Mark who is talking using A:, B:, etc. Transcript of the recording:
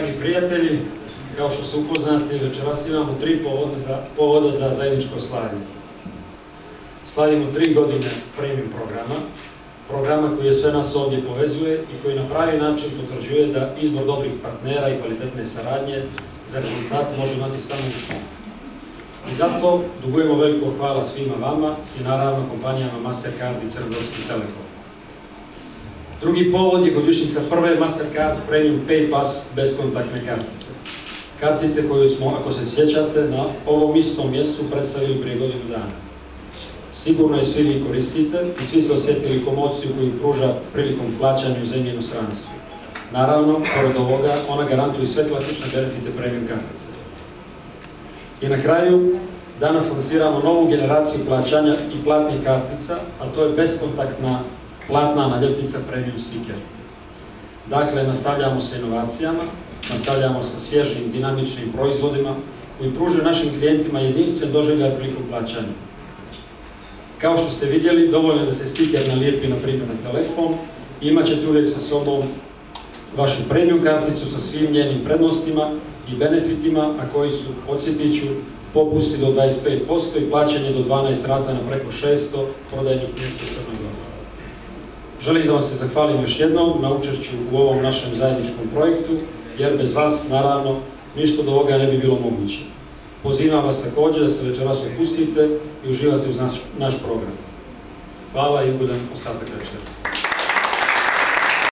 A: Dragi prijatelji, kao što ste upoznati, večeras imamo 3 povoda za zajedničko slavlje. Slavimo 3 godine premium programa koji je sve nas ovdje povezuje i koji na pravi način potvrđuje da izbor dobrih partnera i kvalitetne saradnje za rezultat može imati samo uspjeh. I zato dugujemo veliko hvala svima vama i naravno kompanijama Mastercard i Crnogorski Telekom. Drugi povod je godišnjica prve Mastercard Premium Pay Pass beskontaktne kartice. Kartice koju smo, ako se sjećate, na ovom istom mjestu predstavili prije godinu dana. Sigurno je svi vi koristite i svi se osjetili komociju koju pruža prilikom plaćanja u zemlji inostranstvu. Naravno, pored ovoga, ona garantuje sve klasične benefite premium kartice. I na kraju, danas lansiramo novu generaciju plaćanja i platnih kartica, a to je beskontaktna platna naljepnica Premium Sticker. Dakle, nastavljamo sa inovacijama, nastavljamo sa svježim, dinamičnim proizvodima koji pružaju našim klijentima jedinstven doživljaj prilikom plaćanja. Kao što ste vidjeli, dovoljno je da se stiker nalijepi na primjer na telefon i imat ćete uvijek sa sobom vašu premium karticu sa svim njenim prednostima i benefitima, a koji su, podsjetit ću, popusti do 25% i plaćanje do 12 rata na preko 600 prodajnih mjesta u Crnoj Gori. Želim da vam se zahvalim još jednom na učešću u ovom našem zajedničkom projektu, jer bez vas, naravno, ništa od ovoga ne bi bilo moguće. Pozivam vas također da se večeras opustite i uživate uz naš program. Hvala i ugodan ostatak večera.